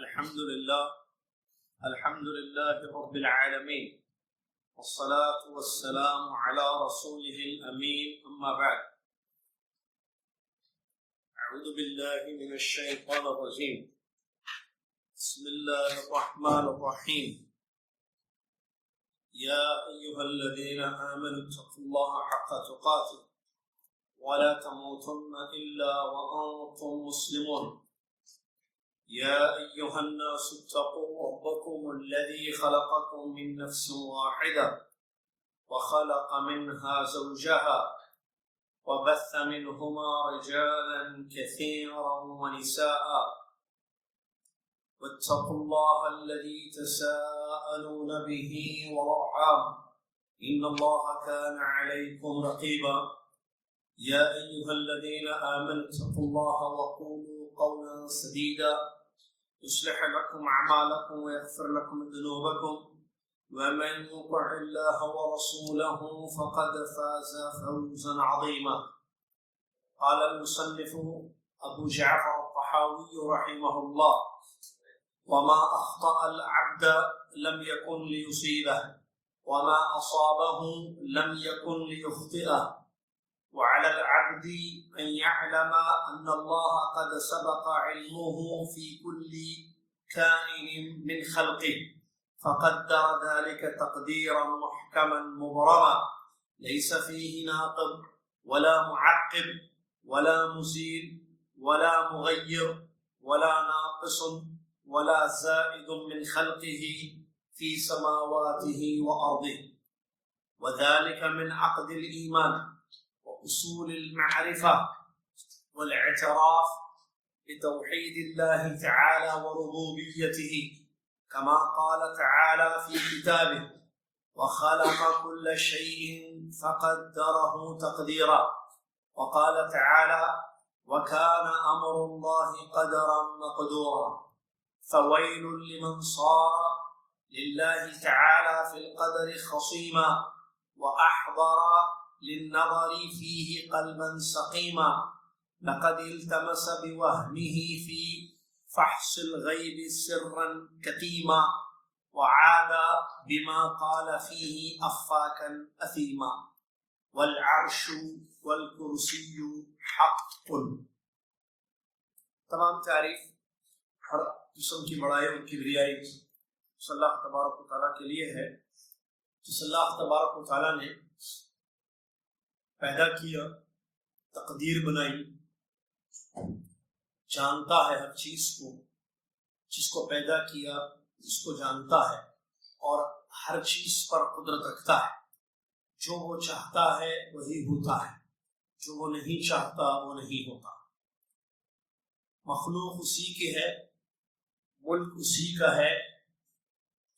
الحمد لله رب العالمين والصلاة والسلام على رسوله الأمين أما بعد أعوذ بالله من الشيطان الرجيم بسم الله الرحمن الرحيم يا أيها الذين آمنوا اتقوا الله حق تقاته ولا تموتن إلا وأنتم مسلمون يا أيها الناس اتقوا ربكم الذي خلقكم من نفس واحدة وخلق منها زوجها وبث منهما رجالا كثيرا ونساء واتقوا الله الذي تساءلون به والأرحام إن الله كان عليكم رقيبا يا أيها الذين آمنوا اتقوا الله وقولوا قولا سديدا يصلح لكم أعمالكم ويغفر لكم ذنوبكم ومن يطع الله ورسوله فقد فاز فوزا عظيما قال المصنف أبو جعفر الطحاوي رحمه الله وما أخطأ العبد لم يكن ليصيبه وما أصابه لم يكن ليخطئه وعلى العبد أن يعلم أن الله قد سبق علمه في كل كائن من خلقه فقدر ذلك تقديرا محكما مبرما ليس فيه ناقض ولا معقب ولا مزيل ولا مغير ولا ناقص ولا زائد من خلقه في سماواته وأرضه وذلك من عقد الإيمان وأصول المعرفة والاعتراف بتوحيد الله تعالى وربوبيته كما قال تعالى في كتابه وخلق كل شيء فقدره تقديرا وقال تعالى وكان أمر الله قدرا مقدورا فويل لمن صار لله تعالى في القدر خصيما وأحضر للنظر فيه قلبا سقيما لقد التمس بوهمه في فحص الغيب سرا كتيما وعاد بما قال فيه أفاكا أثيما والعرش والكرسي حق. تمام تعریف ہر قسم کی بڑائی اور کبریائی صلی اللہ تبارک و تعالیٰ کے لیے ہے جس اللہ تبارک و تعالیٰ نے پیدا کیا، تقدیر بنائی، جانتا ہے ہر چیز کو، جس کو پیدا کیا اس کو جانتا ہے اور ہر چیز پر قدرت رکھتا ہے. جو وہ چاہتا ہے وہی ہوتا ہے، جو وہ نہیں چاہتا وہ نہیں ہوتا. مخلوق اسی کی ہے، ملک اسی کا ہے،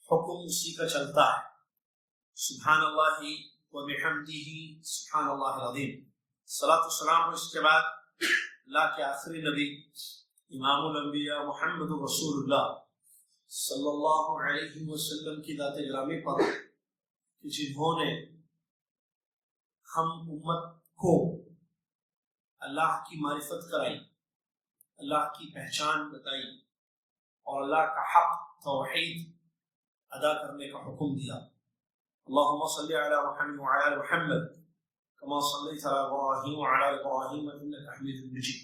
حکم اسی کا چلتا ہے. سبحان اللہ وبحمدہ سبحان اللہ العظیم. صلاۃ والسلام اس کے بعد اللہ کے آخری نبی امام الانبیاء محمد رسول اللہ صلی اللہ علیہ وسلم کی ذات گرامی پر کہ جنہوں نے ہم امت کو اللہ کی معرفت کرائی، اللہ کی پہچان بتائی اور اللہ کا حق توحید ادا کرنے کا حکم دیا. اللهم صل على محمد وعلى آل محمد كما صليت على إبراهيم وعلى آل إبراهيم إنك حميد مجيد.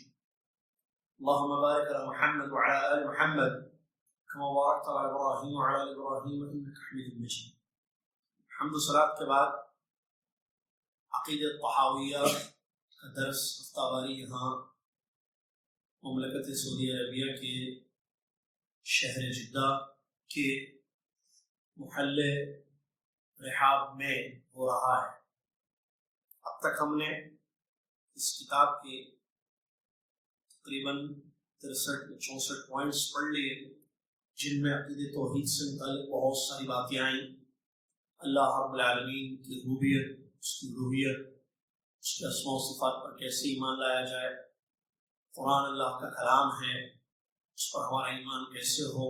اللهم بارك على محمد وعلى آل محمد كما باركت على إبراهيم وعلى آل إبراهيم إنك حميد مجيد. حمد و صلاۃ کے بعد عقیدہ طحاویہ کا درس ہفتہ واری یہاں مملکت سعودی عربیہ کے شہر جدہ کے محلے رحاب میں ہو رہا ہے. اب تک ہم نے اس کتاب کے تقریباً 63-64 پوائنٹس پڑھ لیے جن میں عقیدہ توحید سے متعلق بہت ساری باتیں آئیں. اللہ رب العالمین کی ربوبیت، اس کی الوہیت، اس کے اسماء و صفات پر کیسے ایمان لایا جائے، قرآن اللہ کا کلام ہے اس پر ہمارا ایمان کیسے ہو،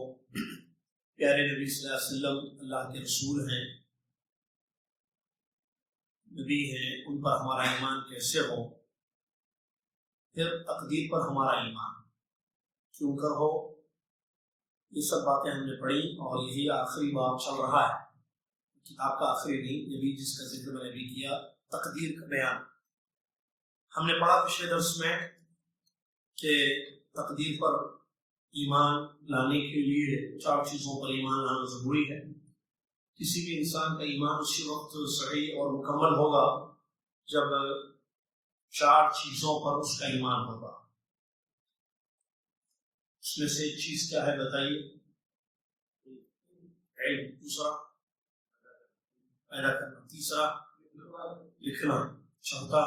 پیارے نبی صلی اللہ علیہ وسلم اللہ کے رسول ہیں، نبی ہیں، ان پر ہمارا ایمان کیسے ہو. پھر تقدیر پر ہمارا ایمان کیوں کر ہو، یہ سب باتیں ہم نے پڑھی اور یہی آخری باب چل رہا ہے، کتاب کا آخری نہیں، یہ بھی جس کا ذکر میں نے بھی کیا، تقدیر کا بیان۔ ہم نے پڑھا پچھلے درس میں کہ تقدیر پر ایمان لانے کے لیے 4 چیزوں پر ایمان لانا ضروری ہے۔ کسی بھی انسان کا ایمان اسی وقت صحیح اور مکمل ہوگا جب 4 چیزوں پر اس کا ایمان ہوگا۔ اس میں سے ایک چیز کیا ہے بتائیے؟ علم، دوسرا پیدا کرنا، تیسرا لکھنا، چوتھا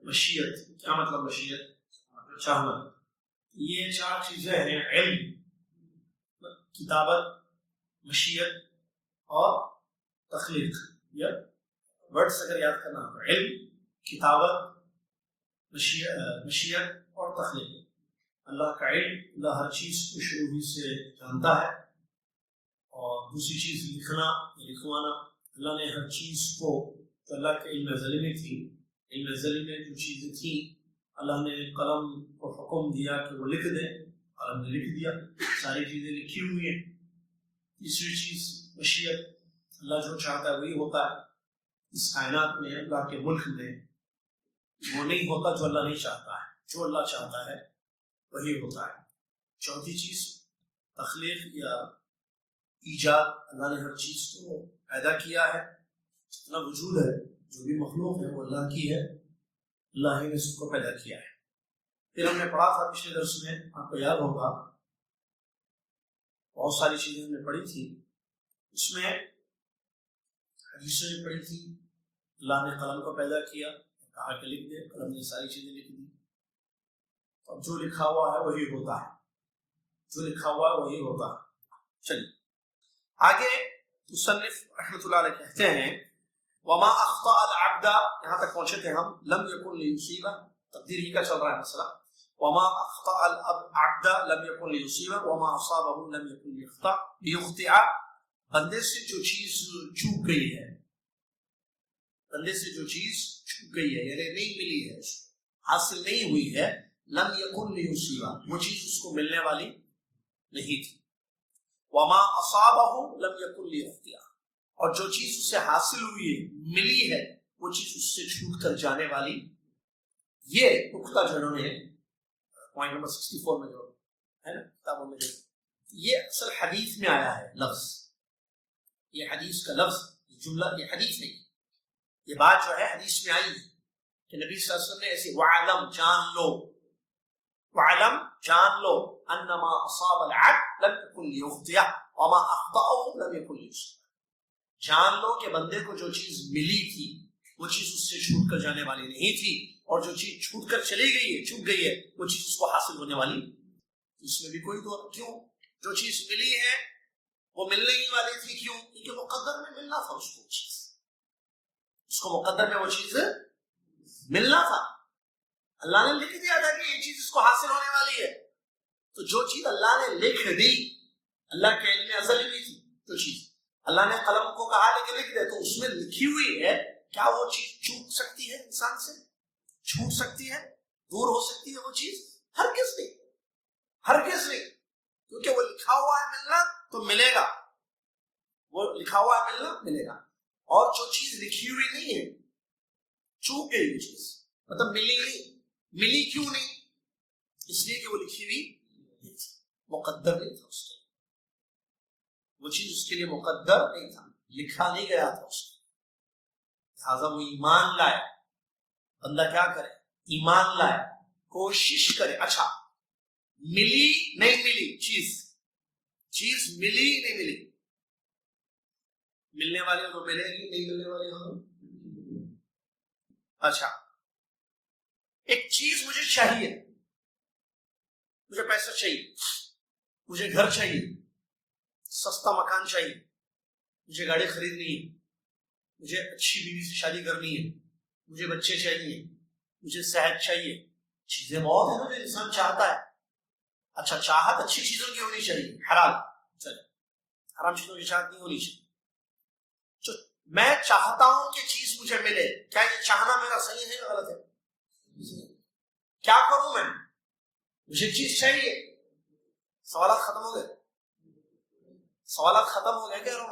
مشیت۔ کیا مطلب مشیت؟ چاہنا۔ یہ 4 چیزیں ہیں، علم، کتابت، مشیت اور تخلیق۔ یا ورڈز اگر یاد کرنا ہو، علم، کتابت، مشیت اور تخلیق۔ اللہ کا علم، اللہ ہر چیز کو شروع ہی سے جانتا ہے۔ اور دوسری چیز لکھنا، لکھوانا، اللہ نے ہر چیز کو، تو اللہ کے علم ازلی میں تھی، علم ازلی میں جو چیزیں تھیں اللہ نے قلم کو حکم دیا کہ وہ لکھ دے، قلم نے لکھ دیا، ساری چیزیں لکھی ہوئی ہیں۔ تیسری چیز مشیت، اللہ جو چاہتا ہے وہی ہوتا ہے۔ اس کائنات میں، اللہ کے ملک میں وہ نہیں ہوتا جو اللہ نہیں چاہتا ہے، جو اللہ چاہتا ہے وہی ہوتا ہے۔ چوتھی چیز تخلیق یا ایجاد، اللہ نے ہر چیز کو پیدا کیا ہے، جتنا وجود ہے، جو بھی مخلوق ہے وہ اللہ کی ہے، اللہ ہی نے سب کو پیدا کیا ہے۔ پھر ہم نے پڑھا تھا پچھلے درس میں، آپ کو یاد ہوگا بہت ساری چیزیں ہم نے پڑھی تھی، اس میں حدیثیں نے پڑھی تھی، اللہ نے قلم کو پیدا کیا، کہا کہ لکھ دے، قلم نے ساری چیزیں لکھ دی۔ اب جو لکھا ہوا ہے وہی ہوتا ہے، جو لکھا ہوا ہے وہی ہوتا ہے۔ چلیے آگے مصنف رحمۃ اللہ علیہ کہتے ہیں وما اخطأ العبد، یہاں تک پہنچے تھے ہم، لم يكن ليصيبه، تقدیر ہی کا چل رہا ہے مسئلہ۔ وما اخطأ العبد لم يكن ليصيبه وما اصابه لم يكن ليخطئ، بندے سے جو چیز چوک گئی ہے، بندے سے جو چیز چوک گئی ہے یعنی نہیں ملی ہے، حاصل نہیں ہوئی ہے، لم يكن ليصيبه، وہ چیز اس کو ملنے والی نہیں تھی۔ وما اصابه لم يكن ليخطئ، اور جو چیز اسے حاصل ہوئی ہے، ملی ہے، وہ چیز اس سے چھوٹ کر جانے والی۔ یہ نقطہ جو انہوں نے پوائنٹ نمبر 64 میں جو ہے نا کتابوں میں، جو یہ اصل حدیث میں آیا ہے لفظ، یہ حدیث کا لفظ، یہ جملہ، یہ حدیث نہیں، یہ بات جو ہے حدیث میں آئی ہے کہ نبی صلی اللہ علیہ وسلم نے ایسے وعلم، جان لو، وعلم، جان لو، انما اصاب العبد لم يكن ليخطئ وما اخطأه لم يكن ليصيب، جان لو کہ بندے کو جو چیز ملی تھی وہ چیز اس سے چھوٹ کر جانے والی نہیں تھی، اور جو چیز چھوٹ کر چلی گئی ہے، چھوٹ گئی ہے، وہ چیز اس کو حاصل ہونے والی، اس میں بھی کوئی دور کیوں؟ جو چیز ملی ہے وہ ملنے ہی والی تھی، کیوں؟ کیونکہ مقدر میں ملنا تھا اس کو، چیز اس کو مقدر میں وہ چیز ملنا تھا، اللہ نے لکھ دیا تھا کہ یہ چیز اس کو حاصل ہونے والی ہے۔ تو جو چیز اللہ نے لکھ دی، اللہ کے علم میں ازلی نہیں تھی، جو چیز اللہ نے قلم کو کہا لے کے لکھ دے، تو اس میں لکھی ہوئی ہے، کیا وہ چیز چھوٹ سکتی ہے؟ انسان سے چھوٹ سکتی ہے، دور ہو سکتی ہے وہ چیز؟ ہرگز نہیں، ہرگز نہیں، کیونکہ وہ لکھا ہوا ہے ملنا تو ملے گا، وہ لکھا ہوا ہے ملنا ملے گا۔ اور جو چیز لکھی ہوئی نہیں ہے، چوک گئی وہ چیز، مطلب ملی نہیں، ملی کیوں نہیں؟ اس لیے کہ وہ لکھی ہوئی نہیں تھی، مقدر نہیں تھا اس کے، وہ چیز اس کے لیے مقدر نہیں تھا، لکھا نہیں گیا تھا اس کو، لہٰذا وہ ایمان لائے۔ بندہ کیا کرے؟ ایمان لائے، کوشش کرے۔ اچھا ملی نہیں ملی چیز ملی نہیں ملی، ملنے والی تو ملے گی، نہیں ملنے والی ہو۔ اچھا ایک چیز مجھے چاہیے، مجھے پیسہ چاہیے، مجھے گھر چاہیے، سستا مکان چاہیے، مجھے گاڑی خریدنی ہے، مجھے اچھی بیوی سے شادی کرنی ہے، مجھے بچے چاہیے، مجھے صحت چاہیے، چیزیں بہت ہیں جو انسان چاہتا ہے۔ اچھا چاہت اچھی چیزوں کی ہونی چاہیے، حلال، چلے حرام چیزوں کی چاہت نہیں ہونی چاہیے۔ جو میں چاہتا ہوں کہ چیز مجھے ملے، کیا یہ چاہنا میرا صحیح ہے یا غلط ہے؟ کیا کروں میں؟ مجھے ایک چیز چاہیے. سوالات ختم ہو گئے؟ سوالات ختم ہو گئے کہہ رہا ہوں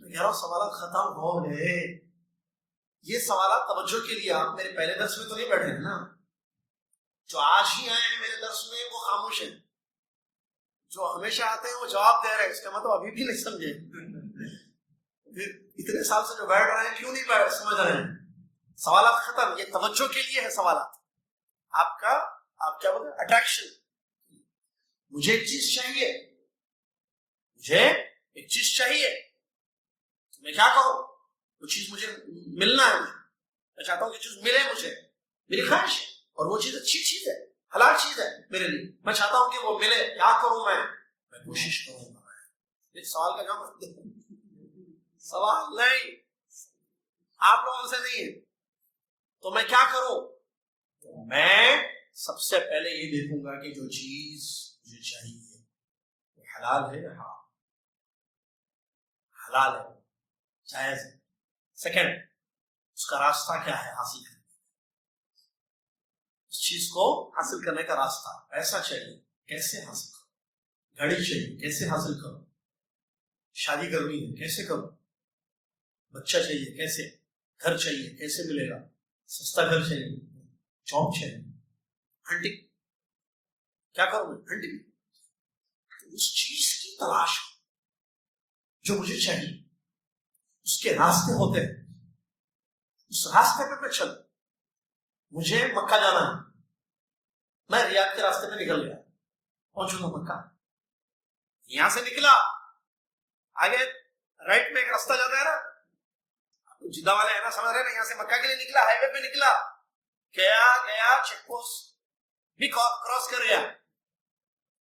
میں کہہ رہا ہوں سوالات ختم ہو گئے. یہ سوالات توجہ کے لیے. آپ میرے پہلے درس میں تو نہیں بیٹھے ہیں نا. جو آج ہی آئے ہیں میرے درس میں وہ خاموش ہیں. جو ہمیشہ آتے ہیں وہ جواب دے رہے ہیں. اس کا مطلب ابھی بھی نہیں سمجھے. اتنے سال سے جو بیٹھ رہے ہیں کیوں نہیں بیٹھ سمجھ رہے ہیں؟ سوالات ختم. یہ توجہ کے لیے ہے سوالات. آپ کیا بولتے ہیں اٹریکشن. مجھے ایک چیز چاہیے. مجھے ایک چیز چاہیے. میں کیا کروں؟ وہ چیز مجھے ملنا ہے. میں چاہتا ہوں کہ چیز ملے مجھے. میری خواہش ہے. اور وہ چیز اچھی چیز ہے, حلال چیز ہے میرے لیے. میں چاہتا ہوں کہ وہ ملے. کیا کروں میں کوشش کروں گا. یہ سوال کا جواب سوال نہیں, آپ لوگوں سے نہیں ہے. تو میں کیا کروں؟ میں سب سے پہلے یہ دیکھوں گا کہ جو چیز مجھے چاہیے وہ حلال ہے یا حرام. حلال ہے, جائز ہے. سیکنڈ, اس کا راستہ کیا ہے حاصل کرنے. اس چیز کو حاصل کرنے کا راستہ. پیسہ چاہیے, کیسے حاصل کروں. گھڑی چاہیے, کیسے حاصل کروں. شادی کرنی ہے, کیسے کروں. بچہ چاہیے, کیسے. گھر چاہیے, کیسے ملے گا. سستا گھر چاہیے, جاب چاہیے. ہنٹنگ, کیا کروں میں. ہنٹنگ. اس چیز کی تلاش جو مجھے چاہیے, اس کے راستے ہوتے ہیں. اس راستے پہ میں چل. مجھے مکہ جانا ہے, میں ریاض کے راستے پہ نکل گیا, پہنچوں گا مکہ. یہاں سے نکلا, آگے رائٹ میں ایک راستہ جاتا ہے نا, جدہ والے ہے نا, سمجھ رہے نا. یہاں سے مکہ کے لیے نکلا, ہائی وے پہ نکلا, گیا چیک پوسٹ بھی کراس کر گیا,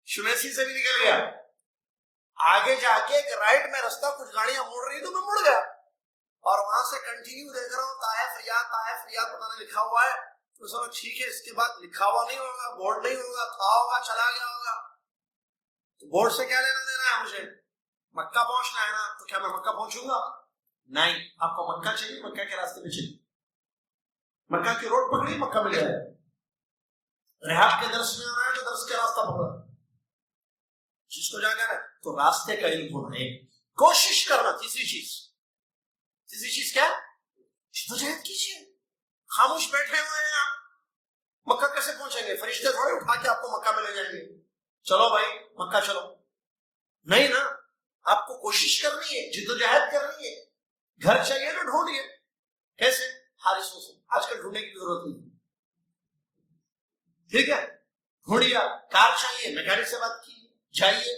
شمیسی سے بھی نکل گیا. آگے جا کے ایک رائٹ میں راستہ, کچھ گاڑیاں مڑ رہی تو میں مڑ گیا, اور وہاں سے کنٹینیو دیکھ رہا ہوں طائف ریاض پتہ نہیں لکھا ہوا ہے. تو سر ٹھیک ہے, اس کے بعد لکھا ہوا نہیں ہوگا, بورڈ نہیں ہوگا, تھا ہوگا, چلا گیا ہوگا. تو بورڈ سے کیا لینا دینا ہے مجھے. مکہ پہنچنا ہے نا, تو کیا میں مکہ پہنچوں گا؟ نہیں. آپ کو مکہ چاہیے, مکہ کے راستے پہ چلیے. مکہ کی روڈ پکڑی, مکہ مل جائے. رحاب کے درس میں آنا ہے تو درس کے راستہ پکڑا. جس کو جانا ہے تو راستے کا علم ہونا ہے. کوشش کرنا. تیسری چیز کیا؟ جدوجہد کیجیے. خاموش بیٹھے ہوئے ہیں آپ, مکہ کیسے پہنچیں گے؟ فرشتے تھوڑے اٹھا کے آپ کو مکہ میں لے جائیں گے. چلو بھائی مکہ چلو, نہیں نا. آپ کو کوشش کرنی ہے, جدوجہد کرنی ہے. گھر چاہیے نا, ڈھونڈیے. کیسے؟ حارثوں سے. آج کل ڈھونڈنے کی ضرورت نہیں, ٹھیک ہے. ڈھونڈیا. کار چاہیے, میکینک سے بات کیجیے. جائیے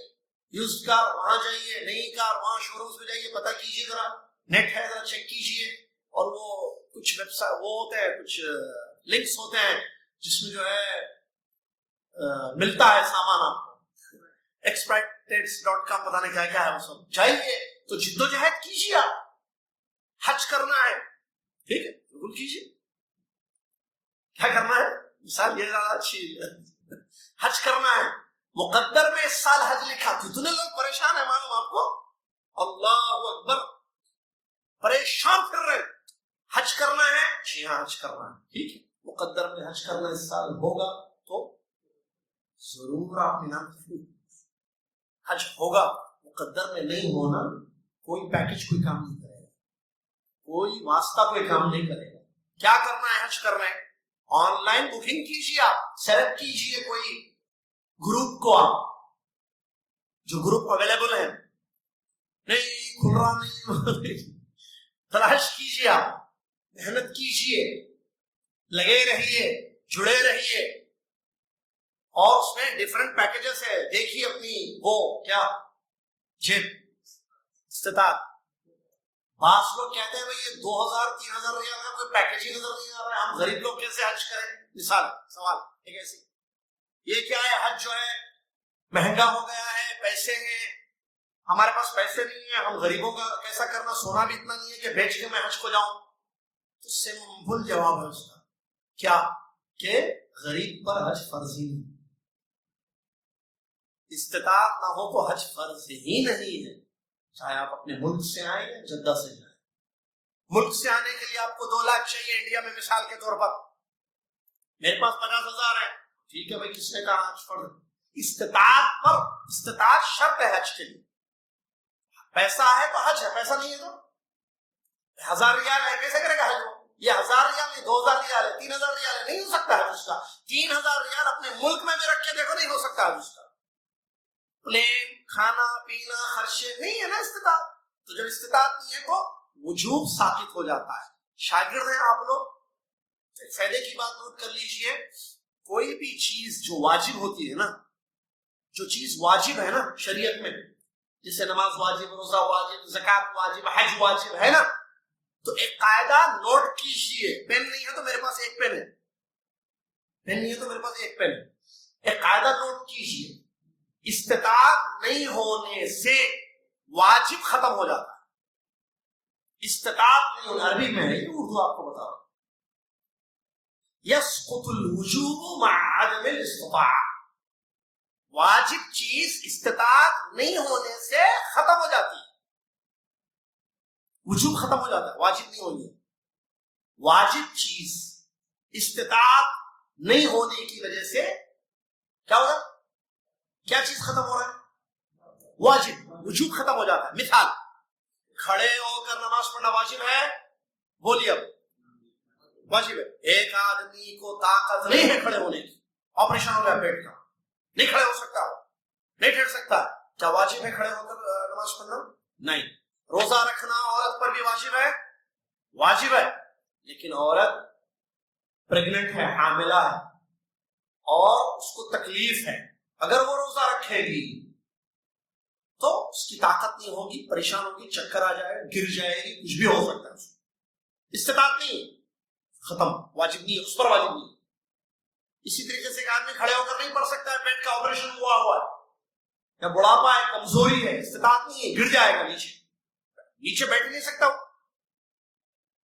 یوز کار, وہاں جائیے. نئی کار, وہاں شو رومز میں جائیے, پتہ کیجیے, ذرا نیٹ ہے ذرا چیک کیجیے. اور وہ کچھ ویب سائٹ وہ ہوتے ہیں, کچھ لنکس ہوتے ہیں جس میں جو ہے ملتا ہے سامان آپ کو. experteds.com پتہ نہیں کیا ہے وہ سب. جائیے تو جدوجہد کیجیے. آپ حج کرنا ہے, ٹھیک ہے, بالکل کیجیے. کیا کرنا ہے؟ مثال یہ زیادہ اچھی ہے. حج کرنا ہے, مقدر میں اس سال حج لکھا. کتنے لوگ پریشان ہیں معلوم آپ کو. اللہ اکبر, پریشان پھر رہے. حج کرنا ہے, جی ہاں حج کرنا ہے, ٹھیک ہے. مقدر میں حج کرنا اس سال ہوگا تو ضرور آپ نے نام. حج ہوگا, مقدر میں نہیں ہونا, کوئی پیکج کوئی کام نہیں کرے گا, کوئی واسطہ کوئی کام نہیں کرے گا. کیا کرنا ہے حج کرنا ہے, آن لائن بکنگ کیجیے. آپ سیلیکٹ کیجیے کوئی گروپ کو, آپ جو گروپ اویلیبل ہے. نہیں کھل رہا نہیں, تلاش کیجیے. آپ محنت کیجیے, لگے رہیے, جڑے رہیے. اور اس میں ڈیفرنٹ پیکیجز ہے, دیکھیے اپنی وہ کیا جیب استطاعت. بعض لوگ کہتے ہیں بھائی یہ 2000-3000 ریال کا کوئی پیکیج ہی نظر نہیں آ رہا ہے, ہم غریب لوگ کیسے حج کریں. مثال سوال ایک ایسی, یہ کیا ہے, حج جو ہے مہنگا ہو گیا ہے, پیسے ہیں, ہمارے پاس پیسے نہیں ہیں, ہم غریبوں کا کیسا کرنا, سونا بھی اتنا نہیں ہے کہ بیچ کے میں حج کو جاؤں. تو سمپل جواب ہے اس کا, کیا کہ غریب پر حج فرض ہی نہیں. استطاعت نہ ہو تو حج فرض ہی نہیں ہے, چاہے آپ اپنے ملک سے آئیں یا جدہ سے جائیں. ملک سے آنے کے لیے آپ کو 2 لاکھ چاہیے انڈیا میں, مثال کے طور پر. میرے پاس 50,000 ہے, ٹھیک ہے بھائی، کس نے کہا حج فرض؟ استطاعت پر، استطاعت شرط ہے حج کے لیے. پیسہ ہے تو حج ہے، پیسہ نہیں ہے تو 1000 ریال ہے کیسے کرے گا حج؟ یہ 1000 ریال نہیں، 2000 ریال ہے، 3000 ریال ہے، نہیں ہو سکتا ہے اس کا. 3000 ریال اپنے ملک میں بھی رکھ کے دیکھو، نہیں ہو سکتا ہے اس کا. پلین کھانا پینا خرچے نہیں ہے نا استطاعت. تو جب استطاعت نہیں ہے تو وجوب ثابت ہو جاتا ہے. شاگرد ہیں آپ لوگ، فائدے کی بات نوٹ کر لیجئے. کوئی بھی چیز جو واجب ہوتی ہے نا، جو چیز واجب ہے نا شریعت میں، جیسے نماز واجب، روزہ واجب، زکات واجب، حج واجب ہے نا، تو ایک قاعدہ نوٹ کیجئے. پین نہیں ہے تو میرے پاس ایک پین ہے، پین نہیں ہے تو میرے پاس ایک پین ہے. ایک قاعدہ نوٹ کیجئے، استطاعت نہیں ہونے سے واجب ختم ہو جاتا ہے. استطاعت نہیں ہونے، عربی میں ہے یہ، اردو آپ کو بتا رہا ہوں. یسقط الوجوب مع عدم الاستطاعة، واجب چیز استطاعت نہیں ہونے سے ختم ہو جاتی ہے. وجوب ختم ہو جاتا ہے، واجب نہیں ہونی. واجب چیز استطاعت نہیں ہونے کی وجہ سے کیا ہوگا؟ کیا چیز ختم ہو رہا ہے؟ واجب. وجوب ختم ہو جاتا ہے. مثال، کھڑے ہو کر نماز پڑھنا واجب ہے، بولیے اب. واجب ہے. ایک آدمی کو طاقت نہیں ہے کھڑے ہونے کی، آپریشن ہو گیا پیٹ کا، نہیں کھڑے ہو سکتا، نہیں ٹھہر سکتا، کیا واجب ہے کھڑے ہو کر نماز پڑھنا؟ نہیں. روزہ رکھنا عورت پر بھی واجب ہے، واجب ہے. لیکن عورت پریگننٹ ہے، حاملہ ہے، اور اس کو تکلیف ہے، اگر وہ روزہ رکھے گی تو اس کی طاقت نہیں ہوگی، پریشان ہوگی، چکر آ جائے، گر جائے گی، کچھ بھی ہو سکتا ہے. استطاعت نہیں، ختم، واجب نہیں، اس پر واجب نہیں. اسی طریقے سے ایک آدمی کھڑے ہو کر نہیں پڑھ سکتا ہے، پیٹ کا آپریشن ہوا ہے یا بڑھاپا ہے، کمزوری ہے، استطاعت نہیں ہے، گر جائے گا نیچے، نیچے بیٹھ نہیں سکتا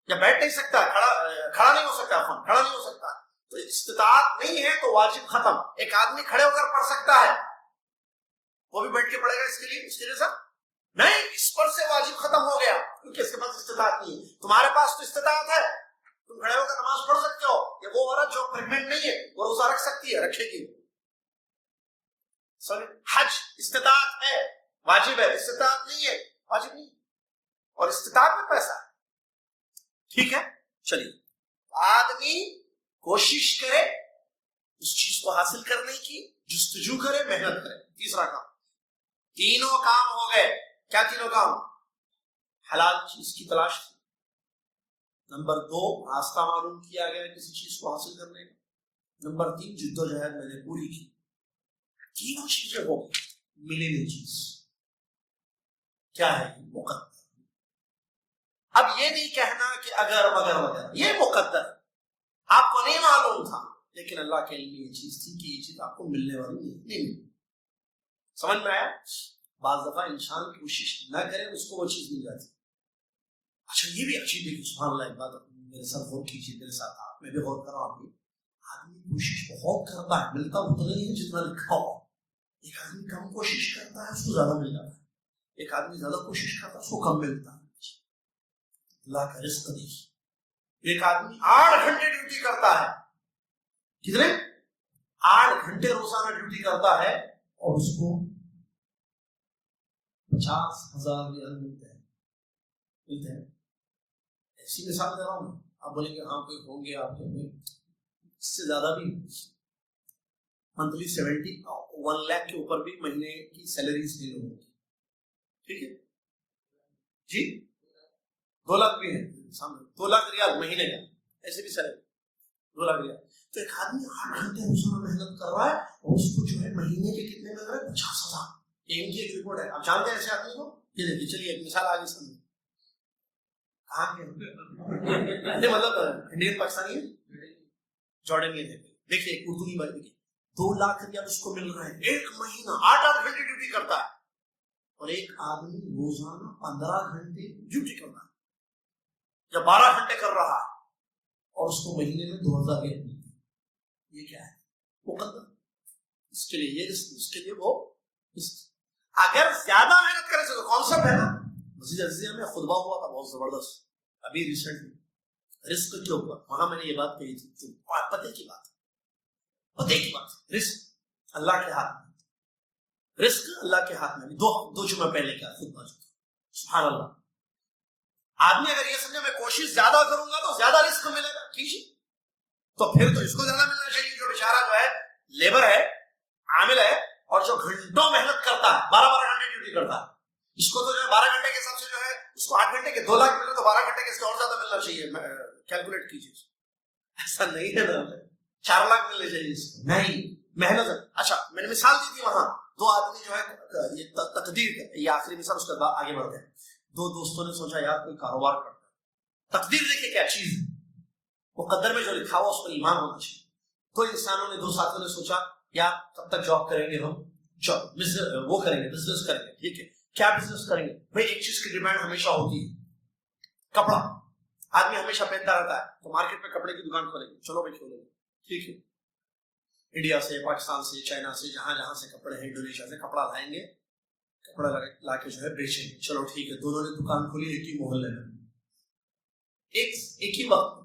یا بیٹھ نہیں سکتا، کھڑا نہیں ہو سکتا، کھڑا نہیں ہو سکتا. تو استطاعت نہیں ہے تو واجب ختم. ایک آدمی کھڑے ہو کر پڑھ سکتا ہے، وہ بھی بیٹھ کے پڑھے گا، اس کے لیے سب نہیں، اس پر سے واجب ختم ہو گیا کیونکہ اس کے پاس استطاعت نہیں ہے. تمہارے پاس تو استطاعت ہے، تم کھڑے ہو کر نماز پڑھ سکتے ہو. یہ وہ عورت جو پریگننٹ نہیں ہے وہ روزہ رکھ سکتی ہے، رکھے گی. حج استطاعت ہے، واجب ہے. استطاعت نہیں ہے، واجب نہیں. اور استطاعت میں پیسہ ہے. ٹھیک ہے، چلیے. آدمی کوشش کرے اس چیز کو حاصل کرنے کی، جستجو کرے، محنت کرے. تیسرا کام، تینوں کام ہو گئے. کیا تینوں کام؟ حلال چیز کی تلاش کی. نمبر 2، راستہ معلوم کیا گیا کسی چیز کو حاصل کرنے کا. نمبر 3، جدوجہد میں نے پوری کی. تینوں چیزیں ہو گئی. ملی نہیں چیز کیا ہے؟ مقدر. اب یہ نہیں کہنا کہ اگر مگر وغیرہ، یہ مقدر آپ کو نہیں معلوم تھا، لیکن اللہ کے علم یہ چیز تھی کہ یہ چیز آپ کو ملنے والی نہیں ملی. سمجھ میں آیا؟ بعض دفعہ انسان کوشش نہ کرے اس کو وہ چیز مل جاتی. اچھا یہ بھی عجیب ہے کہ سبحان اللہ، ایک بات میرے ساتھ غور کیجیے، میرے ساتھ آپ، میں بھی غور کر رہا ہوں. آدمی کوشش بہت کرتا ہے، ملتا اتنا نہیں ہے جتنا لکھا ہو. ایک آدمی کم کوشش کرتا ہے، اس کو زیادہ مل جاتا ہے. ایک آدمی زیادہ کوشش کرتا ہے، اس کو کم ملتا ہے. اللہ کا رزق دیکھیے. ایک آدمی 8 گھنٹے ڈیوٹی کرتا ہے، کتنے؟ 8 گھنٹے روزانہ ڈیوٹی کرتا ہے، اور اس کو 50,000 ریال ملتے ہیں. ایسی مثال دے رہا ہوں. آپ بولیں گے ہاں کوئی ہوں گے آپ کے میں، اس سے زیادہ بھی. منتھلی 1 لاکھ کے اوپر بھی مہینے کی سیلریز دے لوگوں کی. ٹھیک ہے جی، 2 لاکھ بھی ہیں سامنے، 2 لاکھ ریال مہینے کا، ایسے بھی سیلری 2 لاکھ ریال. تو ایک آدمی 8 گھنٹے روزانہ محنت کر رہا ہے، اور اس کو جو ہے مہینے کے کتنے مل رہے ہیں؟ 50,000. ان کی ایک رپورٹ ہے. آپ جانتے ہیں ایسے آدمی کو؟ یہ دیکھیے، چلیے ایک مثال آگے سمجھیں. کہاں کے مطلب انڈین پاکستانی ہے، جارڈنین ہے. دیکھیے ایک اردو کی بات دیکھیے، 2 لاکھ ریال اس کو مل رہے ہیں ایک مہینہ، 8 گھنٹے ڈیوٹی کرتا ہے. اور ایک آدمی روزانہ 15 گھنٹے ڈیوٹی کرتا ہے یا 12 گھنٹے کر رہا ہے، اور اس کو مہینے میں 2,000 ریال ملتے ہیں. یہ کیا ہے؟ مقدر. اس کے لیے یہ رزق، اس کے لیے وہ رزق. اگر زیادہ محنت کرے تو کانسیپٹ ہے نا. مسجد عزیزیہ میں خطبہ ہوا تھا بہت زبردست ابھی ریسنٹلی، رزق کے اوپر. وہاں میں نے یہ بات کہی تھی، پتے کی بات. اور دیکھیے بات، رزق اللہ کے ہاتھ میں، رزق اللہ کے ہاتھ میں. دو جمعہ پہلے کیا خطبہ، سبحان اللہ. آدمی اگر یہ سمجھے میں کوشش زیادہ کروں گا تو زیادہ رزق ملے گا، ٹھیک ہے، تو پھر تو اس کو زیادہ ملنا چاہیے. جو بیچارہ جو ہے لیبر ہے، عامل ہے، اور جو گھنٹوں محنت کرتا ہے، 12 گھنٹے ڈیوٹی کرتا ہے، اس کو تو جو ہے 12 گھنٹے کے حساب سے جو ہے اس کو 8 گھنٹے کے 2 لاکھ ملے تو 12 گھنٹے کے اس سے اور زیادہ ملنا چاہیے. کیلکولیٹ کیجیے. ایسا نہیں ہے نا، 4 لاکھ ملنے چاہیے اس کو. نہیں، محنت. اچھا میں نے مثال دی تھی وہاں 2 آدمی جو ہے یہ تقدیر کا، یہ آخری مثال، اس کے بعد آگے بڑھتے ہیں. 2 دوستوں نے سوچا یار کوئی کاروبار کرتا ہے. تقدیر دیکھیں کیا چیز ہے، مقدر میں جو لکھا ہوا اس پر ایمان ہونا چاہیے. تو انسانوں نے 2 ساتھیوں نے سوچا یار کب تک جاب کریں گے ہم، وہ کریں گے، بزنس کریں گے. ٹھیک ہے، کیا بزنس کریں گے؟ بھائی ایک چیز کی ڈیمانڈ ہمیشہ ہوتی ہے، کپڑا. آدمی ہمیشہ پہنتا رہتا ہے، تو مارکیٹ میں کپڑے کی دکان کھولیں گے. چلو بھائی کھولیں گے، ٹھیک ہے. انڈیا سے، پاکستان سے، چائنا سے، جہاں جہاں سے کپڑے ہیں، انڈونیشیا سے کپڑا لائیں گے، کپڑا لا کے جو ہے بیچیں گے. چلو ٹھیک ہے، دونوں نے دکان کھولی ایک ہی محلے میں، ایک ہی وقت،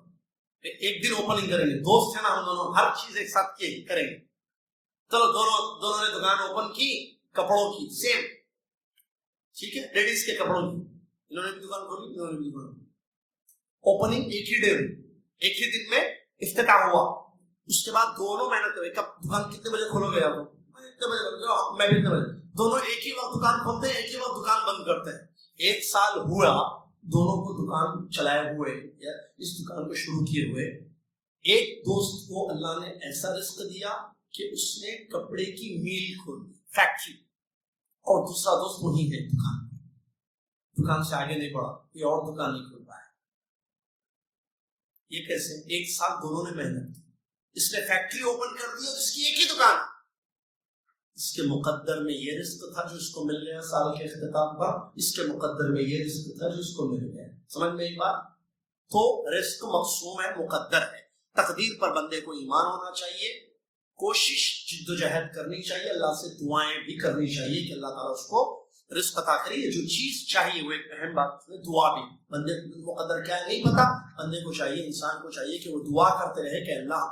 ایک دن اوپننگ کریں گے. دوست ہیں نا ہم دونوں، ہر چیز ایک ساتھ کریں گے. چلو دونوں نے دکان اوپن کی کپڑوں کی، سیم، ٹھیک ہے، لیڈیز کے کپڑوں کی. انہوں نے بھی دکان کھولی، انہوں نے بھی دکان کھولی. اوپننگ ایک ہی ڈے میں، ایک ہی دن میں افتتاح ہوا. اس کے بعد دونوں محنت کرے. کب دکان کتنے بجے کھولو گے آپ؟ اتنے بجے، میں بھی اتنے بجے. دونوں ایک ہی وقت دکان کھولتے ہیں، ایک ہی وقت دکان بند کرتے ہیں. 1 سال ہوا دونوں کو دکان چلائے ہوئے یا اس دکان کو شروع کیے ہوئے. ایک دوست کو اللہ نے ایسا رزق دیا کہ اس نے کپڑے کی میل کھول دی، فیکٹری، اور دوسرا دوست وہی ہے دکان سے آگے نہیں بڑھا، یہ اور دکان نہیں کھول پایا. یہ کیسے؟ 1 سال دونوں نے محنت کی. اس نے فیکٹری اوپن کر دی اور اس کی ایک ہی دکان. اس کے مقدر میں یہ رزق تھا جو اس کو مل گیا سال کے اختتام پر، اس کے مقدر میں یہ رزق تھا جو اس کو مل گیا. سمجھ میں ایک بات؟ تو رزق مقسوم ہے، مقدر ہے. تقدیر پر بندے کو ایمان ہونا چاہیے، کوشش جد و جہد کرنی چاہیے، اللہ سے دعائیں بھی کرنی چاہیے کہ اللہ تعالیٰ اس کو رزق عطا کرے. جو چیز چاہیے وہ ایک اہم بات ہے، دعا بھی. بندے مقدر کیا ہے نہیں پتا، بندے کو چاہیے، انسان کو چاہیے کہ وہ دعا کرتے رہے کہ اللہ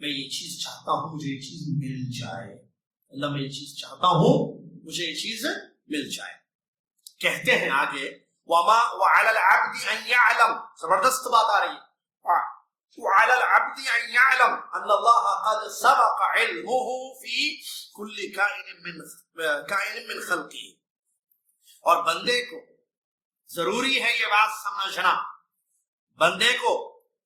میں یہ چیز چاہتا ہوں، مجھے یہ چیز مل جائے. اللہ میں یہ چیز چاہتا ہوں، مجھے یہ چیز مل جائے. کہتے ہیں آگے وما وعلى العبد ان يعلم، زبردست بات آ رہی ہے، وعلى العبد ان يعلم ان الله قد سبق علمه في كل كائن من خلقه. اور بندے کو ضروری ہے یہ بات سمجھنا، بندے کو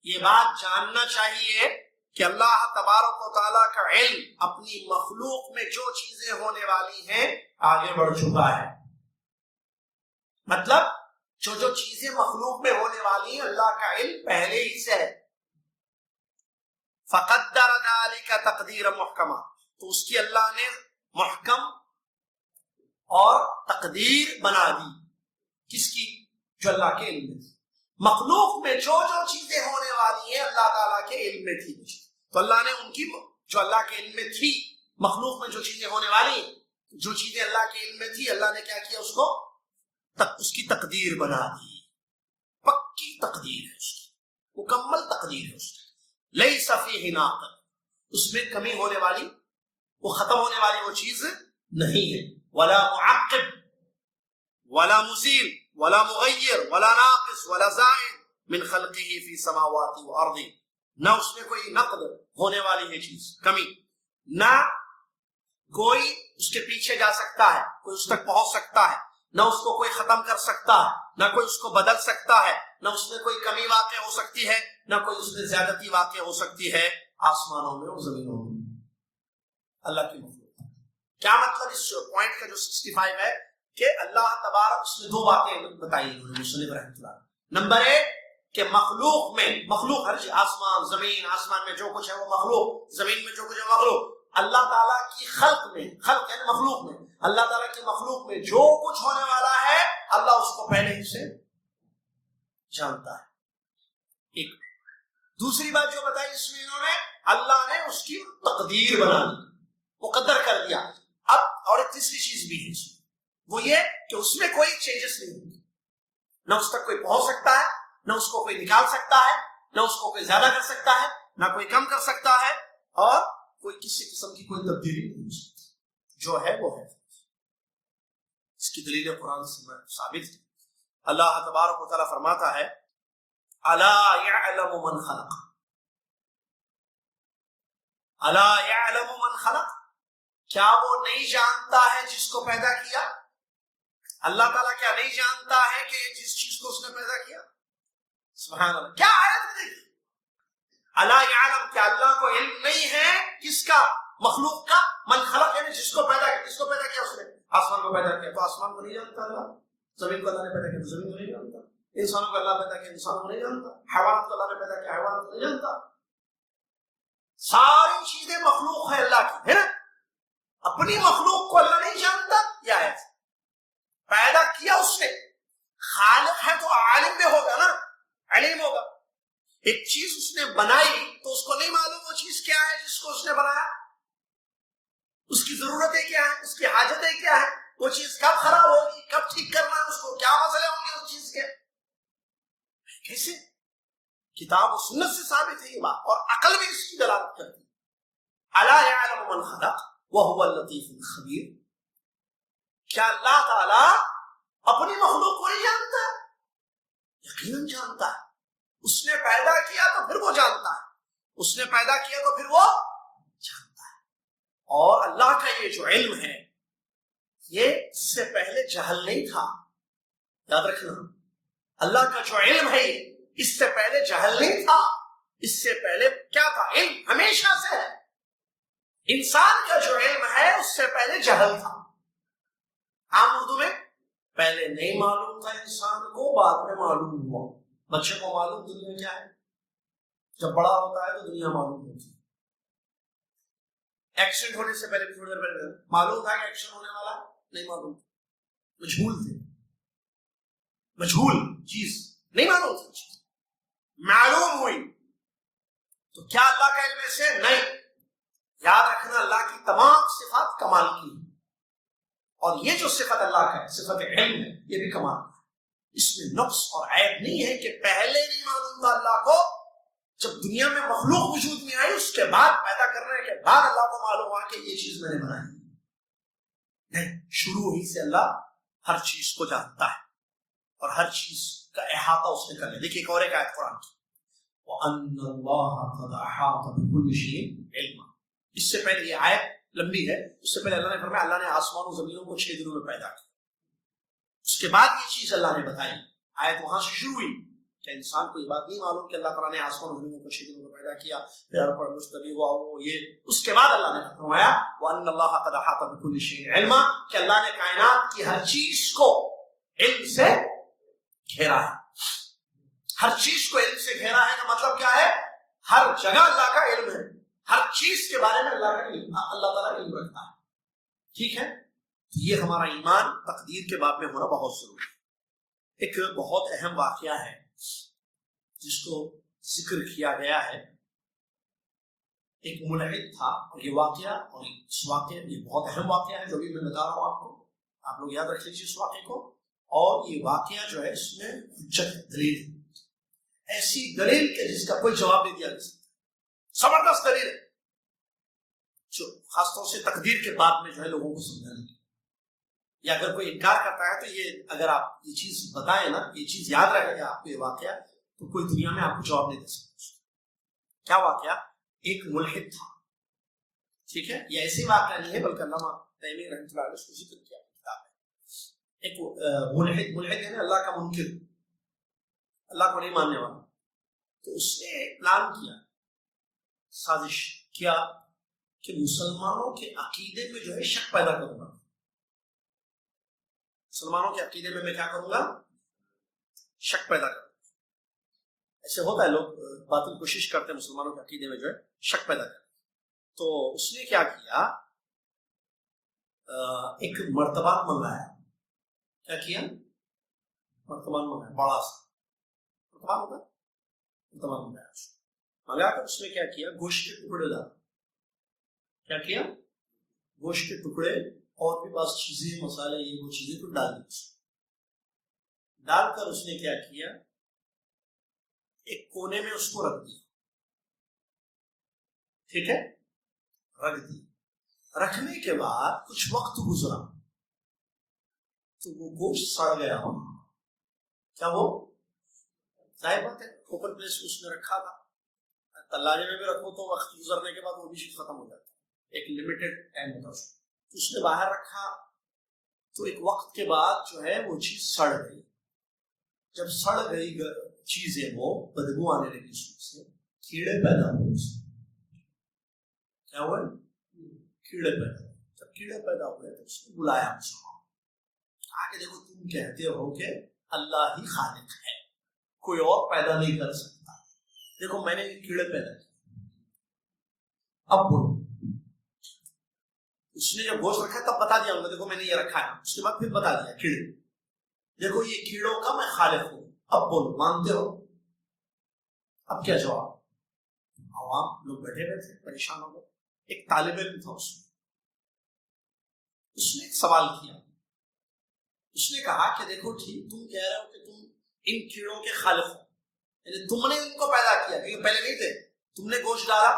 یہ بات جاننا چاہیے کہ اللہ تبارک و تعالیٰ کا علم اپنی مخلوق میں جو چیزیں ہونے والی ہیں آگے بڑھ چکا ہے. مطلب جو چیزیں مخلوق میں ہونے والی ہیں اللہ کا علم پہلے ہی سے ہے. فقدر ذلك تقدیر محکمہ، تو اس کی اللہ نے محکم اور تقدیر بنا دی. کس کی؟ جو اللہ کے علم میں تھی. مخلوق میں جو چیزیں ہونے والی ہیں اللہ تعالیٰ کے علم میں تھی، تو اللہ نے ان کی جو اللہ کے علم میں تھی، مخلوق میں جو چیزیں ہونے والی ہیں، جو چیزیں اللہ کے علم میں تھی، اللہ نے کیا کیا؟ اس کو اس کی تقدیر بنا دی. پکی تقدیر ہے اس کی، مکمل تقدیر ہے اس کی. لیس فیہ ناقص، اس میں کمی ہونے والی، وہ ختم ہونے والی وہ چیز نہیں ہے. ولا معقب ولا مزیل ولا مغیر ولا ناقص ولا زائد من خلقه فی سماوات و ارض. نہ اس میں کوئی نقد ہونے والی ہے چیز، کمی، نہ کوئی اس کے پیچھے جا سکتا ہے، کوئی اس تک پہنچ سکتا ہے، نہ اس کو کوئی ختم کر سکتا ہے، نہ کوئی اس کو بدل سکتا ہے، نہ اس میں کوئی کمی واقع ہو سکتی ہے، نہ کوئی اس میں زیادتی واقع ہو سکتی ہے، آسمانوں میں اور زمینوں میں. اللہ کی مخلوق. کیا مطلب اس پوائنٹ کا جو 65 ہے کہ اللہ تبارک، اس میں 2 باتیں بتائی انہوں نے مصنف رحمۃ اللہ. نمبر 1 کہ مخلوق میں، مخلوق ہر چیز، آسمان زمین، آسمان میں جو کچھ ہے وہ مخلوق، زمین میں جو کچھ ہے مخلوق. اللہ تعالیٰ کی خلق میں، خلق یعنی مخلوق میں، اللہ تعالیٰ کی مخلوق میں جو کچھ ہونے والا ہے اللہ اس کو پہلے ہی سے جانتا ہے. ایک دوسری بات جو بتائی اس میں انہوں نے، اللہ نے اس کی تقدیر بنا دی، مقدر کر دیا. اب اور ایک تیسری چیز بھی ہے وہ یہ کہ اس میں کوئی چینجز نہیں ہوگی، نہ اس تک کوئی پہنچ سکتا ہے، نہ اس کو کوئی نکال سکتا ہے، نہ اس کو کوئی زیادہ کر سکتا ہے، نہ کوئی کم کر سکتا ہے، اور کوئی کسی قسم کی کوئی تبدیلی نہیں ہو سکتی، جو ہے وہ ہے۔ اس کی دلیل قرآن سے ثابت ہے۔ اللہ تبارک و تعالیٰ فرماتا ہے الا يعلم من خلق، الا يعلم من خلق، کیا وہ نہیں جانتا ہے جس کو پیدا کیا؟ اللہ تعالیٰ کیا نہیں جانتا ہے کہ جس چیز کو اس نے پیدا کیا؟ سبحان اللہ، کیا آیت دیکھیے، الا يعلم، کیا اللہ کو علم نہیں ہے کس کا؟ مخلوق کا، من خلق یعنی جس کو پیدا کیا۔ جس کو پیدا کیا؟ اس نے آسمان کو پیدا کیا، تو آسمان کو نہیں جانتا اللہ؟ زمین کو اللہ نے پیدا کیا تو زمین کو نہیں جانتا؟ انسانوں کو اللہ پیدا کیا، انسانوں کو نہیں جانتا؟ حیوانات کو اللہ نے پیدا کیا، حیوانات کو نہیں جانتا؟ ساری چیزیں مخلوق ہے اللہ کی، ہے نا؟ اپنی مخلوق کو اللہ نہیں جانتا؟ یہ آیت پیدا کیا اس نے، خالق ہے تو عالم بھی ہوگا نا، علیم ہوگا۔ ایک چیز اس نے بنائی تو اس کو نہیں معلوم وہ چیز کیا ہے جس کو اس نے بنایا، اس کی ضرورتیں کیا ہیں، اس کی حاجتیں کیا ہیں، وہ چیز کب خراب ہوگی، کب ٹھیک کرنا ہے، اس کو کیا مسئلے ہوں گے اس چیز کے، کیسے؟ کتاب و سنت سے ثابت ہے یہ بات، اور عقل بھی اس کی دلالت کرتی ہے۔ الا يعلم من خلق وهو اللطيف الخبير، کیا اللہ تعالی اپنی مخلوق کو نہیں جانتا؟ یقیناً جانتا ہے، اس نے پیدا کیا تو پھر وہ جانتا ہے، اس نے پیدا کیا تو پھر وہ جانتا ہے۔ اور اللہ کا یہ جو علم ہے یہ اس سے پہلے جہل نہیں تھا، یاد رکھنا، اللہ کا جو علم ہے اس سے پہلے جہل نہیں تھا، اس سے پہلے کیا تھا؟ علم ہمیشہ سے ہے۔ انسان کا جو علم ہے اس سے پہلے جہل تھا، عام اردو میں پہلے نہیں معلوم تھا انسان کو، بعد میں معلوم ہوا۔ بچے کو معلوم دنیا کیا ہے، جب بڑا ہوتا ہے تو دنیا معلوم ہوتی ہے۔ ایکسیڈنٹ ہونے سے پہلے تھوڑی دیر پہلے معلوم تھا کہ ایکسیڈنٹ ہونے والا ہے؟ نہیں معلوم، مجہول تھے، مجہول چیز نہیں معلوم تھی، چیز معلوم ہوئی تو کیا اللہ کا علم سے؟ نہیں۔ یاد رکھنا اللہ کی تمام صفات کمال کی ہیں، اور یہ جو صفت اللہ کا ہے، صفت علم ہے، یہ بھی کمال ہے، اس میں نقص اور عیب نہیں ہے کہ پہلے نہیں معلوم تھا اللہ کو، جب دنیا میں مخلوق وجود میں آئی اس کے بعد، پیدا کرنے کے بعد اللہ کو معلوم ہوا کہ یہ چیز میں نے بنائی۔ نہیں، شروع ہی سے اللہ ہر چیز کو جانتا ہے اور ہر چیز کا احاطہ اس نے کر لیا۔ دیکھیے ایک اور ایک آیت قرآن کی، وَأَنَّ اللَّهَ قَدْ أَحَاطَ بِكُلِّ شَيْءٍ عِلْمًا، اس سے پہلے یہ آیت لمبی ہے، اس سے پہلے اللہ نے فرمایا اللہ نے آسمان و زمینوں کو 6 دنوں میں پیدا کیا، اس کے بعد یہ چیز اللہ نے بتائی۔ آیت وہاں سے شروع ہوئی کہ انسان کو یہ بات نہیں معلوم کہ اللہ تعالیٰ نے آسمان و زمینوں کو 6 دنوں میں پیدا کیا، پھر ہر پر مستوی ہوا وہ یہ، اس کے بعد اللہ نے فرمایا وَأَنَّ اللَّهَ قَدْ أَحَاطَ بِكُلِّ شَيْءٍ عِلْمًا، کہ اللہ نے کائنات کی ہر چیز کو علم سے گھیرا ہے۔ ہر چیز کو علم سے گھیرا ہے کا مطلب کیا ہے؟ ہر جگہ اللہ کا علم ہے، ہر چیز کے بارے میں اللہ کا علم، اللہ تعالیٰ علم رکھتا ہے، ٹھیک ہے؟ یہ ہمارا ایمان تقدیر کے باب میں ہونا بہت ضروری ہے۔ ایک بہت اہم واقعہ ہے جس کو ذکر کیا گیا ہے، ایک ملحد تھا، اور یہ واقعہ اور اس واقعہ یہ بہت اہم واقعہ ہے جو بھی میں بتا رہا ہوں آپ کو، آپ لوگ یاد رکھ لیجیے اس واقعے کو، اور یہ واقعہ جو ہے اس میں حجت ہے، دلیل ہے، ایسی دلیل کہ جس کا کوئی جواب نہیں دیا جا سکتا، زبردست دلیل ہے جو خاص طور سے تقدیر کے بعد میں جو ہے لوگوں کو سمجھانے کی، یا اگر کوئی انکار کرتا ہے تو یہ اگر آپ یہ چیز بتائیں نا، یہ چیز یاد رکھے گا آپ کو یہ واقعہ، تو کوئی دنیا میں آپ کو جواب نہیں دے سکتا۔ کیا واقعہ؟ ایک ملحد تھا، ٹھیک ہے، یہ ایسی واقعہ نہیں ہے بلکہ علامہ تیمیہ رحمۃ اللہ علیہ اس کو ذکر کیا کتاب ہے۔ ایک ملحد ہے نا، اللہ کا منکر، اللہ کو نہیں ماننے والا، تو اس نے پلان کیا، سازش کیا کہ مسلمانوں کے عقیدے میں جو ہے شک پیدا کروں گا، مسلمانوں کے عقیدے میں کیا کروں گا؟ شک پیدا کروں گا۔ ایسے ہوتا ہے، لوگ باطل کوشش کرتے ہیں مسلمانوں کے عقیدے میں جو ہے شک پیدا کریں، تو اس نے کیا کیا، ایک مرتبہ منگایا۔ کیا کیا؟ مرتبہ منگایا، بڑا سا مرتبہ ہوتا ہے، مرتبہ منگایا، منگا کر اس میں کیا کیا، گوشت کے ٹکڑے ڈالے۔ کیا کیا؟ گوشت کے ٹکڑے اور بھی بعض چیزیں، مسالے، یہ وہ چیزیں تو ڈال دی، ڈال کر اس نے کیا کیا، ایک کونے میں اس کو رکھ دیا، ٹھیک ہے، رکھ دی. رکھنے کے بعد کچھ وقت گزرا تو وہ گوشت سڑ گیا. کیا وہ ظاہر بات ہے اوپن پلیس اس نے رکھا تھا, تلاجے میں بھی رکھو تو وقت گزرنے کے بعد وہ بھی چیز ختم ہو جاتا ہے, ایک لمیٹڈ ٹائم ہوتا ہے. اس نے باہر رکھا تو ایک وقت کے بعد جو ہے وہ چیز سڑ گئی. جب سڑ گئی چیزیں وہ بدبو آنے لگی, اس سے کیڑے پیدا ہوئے. کیا ہوئے؟ کیڑے پیدا ہوئے. جب کیڑے پیدا ہوئے تو اس نے بلایا مجھ کو, آگے دیکھو تم کہتے ہو کہ اللہ ہی خالق ہے, کوئی اور پیدا نہیں کر سکتا, دیکھو میں نے یہ کیڑے پیدا کیے, اب بولو. اس نے جب گوشت رکھا تب بتا دیا ہوں دیکھو میں نے یہ رکھا ہے, اس کے بعد پھر بتا دیا کیڑے, دیکھو یہ کیڑوں کا میں خالق ہوں, اب بولو مانتے ہو؟ اب کیا جواب؟ عوام لوگ بیٹھے ہوئے تھے پریشان ہو گئے. ایک طالب علم تھا, اس نے ایک سوال کیا. اس نے کہا کہ دیکھو ٹھیک تم کہہ رہے ہو کہ تم ان کیڑوں کے خالق ہو, یعنی تم نے ان کو پیدا کیا کیونکہ پہلے نہیں تھے, تم نے گوشت ڈالا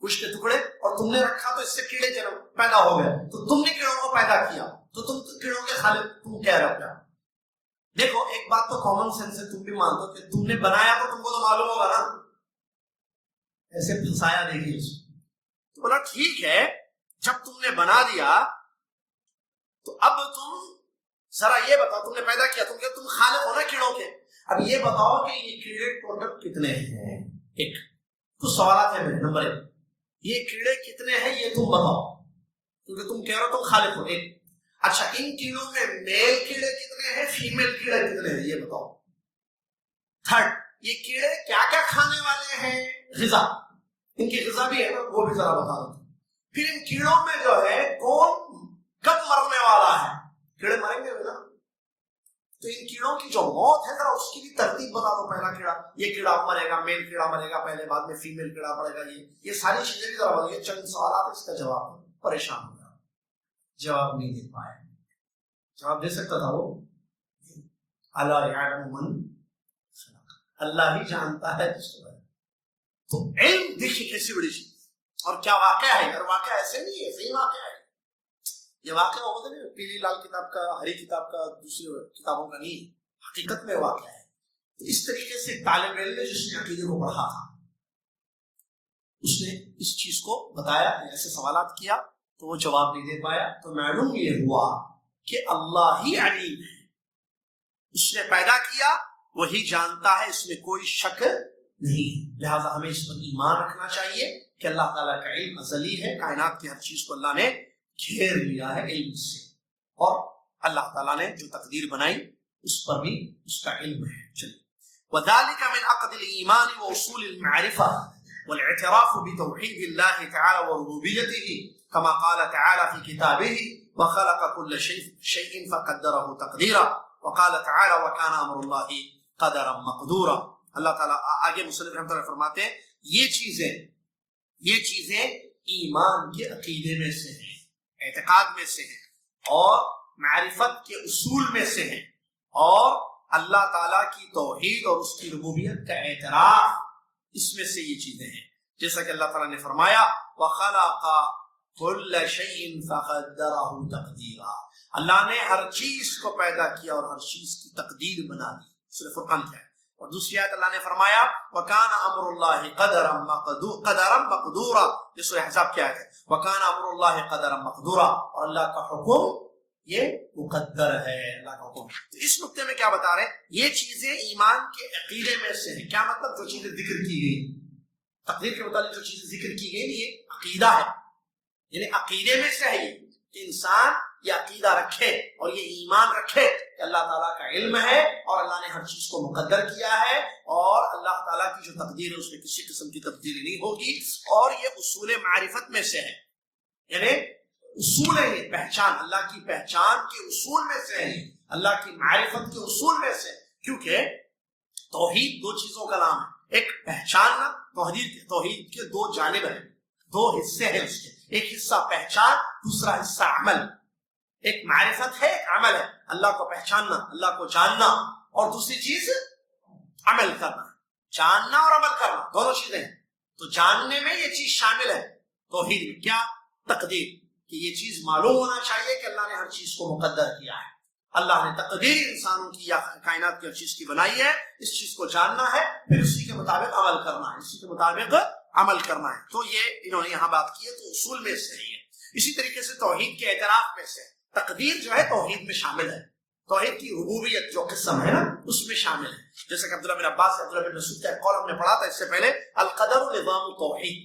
گوشت کے ٹکڑے اور تم نے رکھا تو اس سے کیڑے جنم پیدا ہو گئے, تو تم نے کیڑوں کو پیدا کیا, تو تم کیڑوں کے خالق تم کہہ رہے ہو کیا؟ دیکھو ایک بات تو کامن سینس ہے, تم بھی مانتے ہو کہ تم نے بنایا تو تم کو تو معلوم ہوگا نا. ایسے پھنسایا دیکھیے اس تو بولا ٹھیک ہے جب تم نے بنا دیا تو اب تم ذرا یہ بتاؤ, تم نے پیدا کیا, تم خالق ہو نا کیڑوں کے, اب یہ بتاؤ کہ یہ کیڑے ٹوٹل کتنے ہیں. ایک کچھ سوالات ہیں میرے. نمبر 1 یہ کیڑے کتنے ہیں یہ تم بتاؤ, کیونکہ تم کہہ رہے ہو تم خالق ہو. ایک اچھا ان کیڑوں میں میل کیڑے کتنے ہیں, فیمیل کیڑے کتنے ہیں یہ بتاؤ. 3 یہ کیڑے کیا کیا کھانے والے ہیں, غذا, ان کی غذا بھی ہے نا وہ بھی ذرا بتا دو. پھر ان کیڑوں میں جو ہے کون کب مرنے والا ہے, کیڑے مریں گے نا, تو ان کیڑوں کی جو موت ہے ذرا اس کی بھی ترتیب بتا دو. پہلا کیڑا یہ کیڑا مرے گا, میل کیڑا مرے گا پہلے, بعد میں فیمیل کیڑا مرے گا, یہ ساری چیزیں بھی ذرا بتائیے. یہ چند سوالات اس کا جواب ہے. پریشان ہو گیا, جواب نہیں دے پائے. جواب دے سکتا تھا وہ, الا یعلم من خلق, اللہ ہی جانتا ہے جس کو. تو علم دیکھیے کیسی بڑی چیز, اور کیا واقعہ ہے. اگر واقعہ ایسے نہیں ہے, صحیح واقعہ ہے, یہ واقعہ ہوتا نہیں پیلی لال کتاب کا, ہری کتاب کا, دوسری کتابوں کا نہیں, حقیقت میں واقعہ ہے. تو اس طریقے سے طالب علم نے جس نے عقیدے کو پڑھا تھا اس نے اس چیز کو بتایا, ایسے سوالات کیا تو وہ جواب نہیں دے پایا. تو معلوم یہ ہوا کہ اللہ ہی علیم ہے, اس نے پیدا کیا وہی جانتا ہے, اس میں کوئی شک نہیں. لہذا ہمیں اس پر ایمان رکھنا چاہیے کہ اللہ تعالیٰ کا علم ازلی ہے, کائنات کی ہر چیز کو اللہ نے گھیر لیا ہے علم سے, اور اللہ تعالیٰ نے جو تقدیر بنائی اس پر بھی اس کا علم ہے. چلیے, وَذَلِكَ مِنْ عَقْدِ الْإِيمَانِ وَأُصُولِ الْمَعْرِفَةِ وَالْاعْتِرَافُ بِتَوْحِيدِ اللَّهِ تَعَالَى وَرُبُوبِيَّتِهِ كَمَا قَالَ تَعَالَى فِي كِتَابِهِ وَخَلَقَ كُلَّ شَيْءٍ فَقَدَّرَهُ تَقْدِيرًا وَقَالَ تَعَالَى وَكَانَ أَمْرُ اللَّهِ قَدَرًا مَقْدُورًا. اللہ تعالیٰ آگے مصنف رحمۃ اللہ فرماتے ہیں یہ چیزیں ایمان کے عقیدے میں سے ہیں, اعتقاد میں سے ہیں, اور معرفت کے اصول میں سے ہیں, اور اللہ تعالیٰ کی توحید اور اس کی ربوبیت کا اعتراف, اس میں سے یہ چیزیں ہیں. جیسا کہ اللہ تعالیٰ نے فرمایا وَخَلَقَ كُلَّ شَيْءٍ فَقَدَّرَهُ تَقْدِيرًا, اللہ نے ہر چیز کو پیدا کیا اور ہر چیز کی تقدیر بنا دی. سورہ فرقان ہے. اور دوسری آیت اللہ نے فرمایا وَكَانَ أَمْرُ اللَّهِ قَدَرًا مَقْدُورًا, یہ سورہ احزاب کی آیت ہے. وَكَانَ أَمْرُ اللَّهِ قَدَرًا مَقْدُورًا, اور اللہ کا حکم یہ مقدر ہے, اللہ کا حکم. تو اس نقطے میں کیا بتا رہے ہیں, یہ چیزیں ایمان کے عقیدے میں سے ہیں. کیا مطلب, جو چیزیں ذکر کی گئی تقدیر کے متعلق جو چیزیں ذکر کی گئی یہ عقیدہ ہے, یعنی عقیدے میں سے ہے یہ کہ انسان یہ عقیدہ رکھے اور یہ ایمان رکھے کہ اللہ تعالیٰ کا علم ہے اور اللہ نے ہر چیز کو مقدر کیا ہے, اور اللہ تعالیٰ کی جو تقدیر ہے اس میں کسی قسم کی تبدیلی نہیں ہوگی. اور یہ اصول معرفت میں سے ہے, یعنی اصول ہے, یہ پہچان, اللہ کی پہچان کے اصول میں سے ہے, اللہ کی معرفت کے اصول میں سے. کیونکہ توحید دو چیزوں کا نام ہے, ایک پہچاننا, توحید کے دو جانب ہیں, دو حصے ہیں اس کے, ایک حصہ پہچان, دوسرا حصہ عمل. ایک معرفت ہے, ایک عمل ہے, اللہ کو پہچاننا, اللہ کو جاننا, اور دوسری چیز عمل کرنا. جاننا اور عمل کرنا دونوں چیزیں ہیں. تو جاننے میں یہ چیز شامل ہے, توحید میں کیا؟ تقدیر، کہ یہ چیز معلوم ہونا چاہیے کہ اللہ نے ہر چیز کو مقدر کیا ہے، اللہ نے تقدیر انسانوں کی یا کائنات کی ہر چیز کی بنائی ہے، اس چیز کو جاننا ہے، پھر اسی کے مطابق عمل کرنا ہے، اسی کے مطابق عمل کرنا ہے۔ تو یہ انہوں نے یہاں بات کی ہے، تو اصول میں سے ہے۔ اسی طریقے سے توحید کے اعتراف میں سے تقدیر جو ہے توحید میں شامل ہے، توحید کی ربوبیت جو قسم ہے نا اس میں شامل ہے۔ جیسے کہ عبداللہ بن عباس، عبداللہ بن مسعود کا قول ہم نے پڑھا تھا اس سے پہلے، القدر نظام توحید،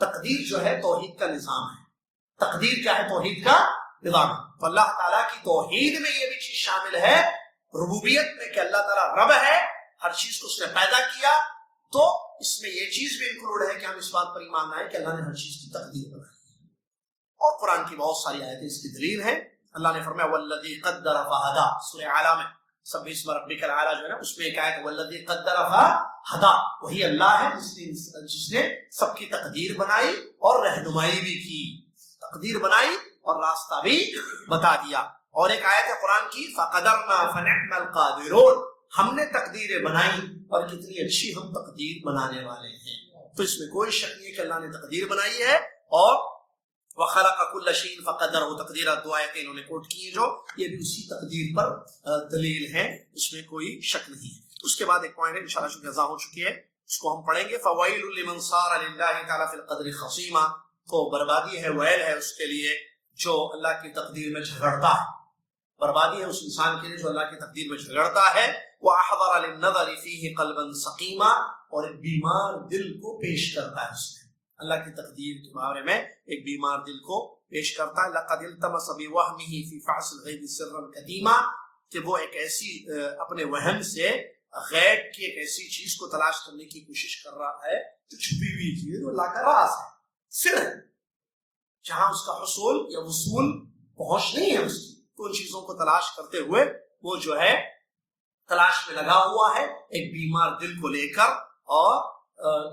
تقدیر جو ہے توحید کا نظام ہے۔ تقدیر کیا ہے؟ توحید کا نظام۔ تو اللہ تعالیٰ کی توحید میں یہ بھی چیز شامل ہے، ربوبیت میں کہ اللہ تعالیٰ رب ہے، ہر چیز کو اس نے پیدا کیا، تو اس میں یہ چیز بھی انکلوڈ ہے کہ ہم اس بات پر ایمان لائیں کہ اللہ نے ہر چیز کی تقدیر بنائی۔ اور قرآن کی بہت ساری آیتیں اس کی دلیل ہیں۔ اللہ نے فرمایا والذی قدر فہدی، سورہ اعلیٰ میں سبح اسم ربک الاعلیٰ جو ہے نا اس میں ایک آیت ہے والذی قدر فہدی، وہی اللہ ہے جس نے سب کی تقدیر بنائی اور رہنمائی بھی کی، تقدیر بنائی اور راستہ بھی بتا دیا۔ اور ایک آیت ہے قرآن کی فقدرنا فنعم القادرون، ہم نے تقدیریں بنائی اور کتنی اچھی ہم تقدیر بنانے والے ہیں۔ تو اس میں کوئی شک نہیں ہے کہ اللہ نے تقدیر بنائی ہے، اور وَخَلَقَ كُلَّ شَيْءٍ فَقَدَّرَهُ تَقْدِيرًا، دو آیتیں انہوں نے کوٹ کی ہیں جو یہ بھی اسی تقدیر پر دلیل ہیں، اس میں کوئی شک نہیں ہے۔ اس کے بعد ایک پوائنٹ ہے انشاءاللہ چونکہ اذان ہو چکی ہے اس کو ہم پڑھیں گے، فَوَيْلٌ لِمَنْ صَارَ لِلَّهِ تَعَالَى فِي الْقَدْرِ خَصِيمًا، تو بربادی ہے، ویل ہے اس کے لیے جو اللہ کی تقدیر میں جھگڑتا ہے، بربادی ہے اس انسان کے لیے جو اللہ کی تقدیر میں جھگڑتا ہے۔ وَأَحْضَرَ لِلنَّظَرِ فِيهِ قَلْبًا سَقِيمًا، اور ایک بیمار دل کو پیش کرتا ہے، اس میں اللہ کی تقدیر کے بارے میں ایک بیمار دل کو پیش کرتا ہے۔ لَقَدْ الْتَمَسَ بِوَهْمِهِ فِي فَحْصِ الْغَيْبِ سِرًّا قَدِيمًا، کہ وہ ایک ایسی اپنے وہم سے غیب کی ایک ایسی چیز کو تلاش کرنے کی کوشش کر رہا ہے جو چھپی ہوئی چیز ہے، جو اللہ کا راز ہے، سر ہے، جہاں اس کا حصول یا وصول پہنچ نہیں ہے اس کی، تو ان چیزوں کو تلاش کرتے ہوئے وہ جو ہے تلاش میں لگا ہوا ہے ایک بیمار دل کو لے کر، اور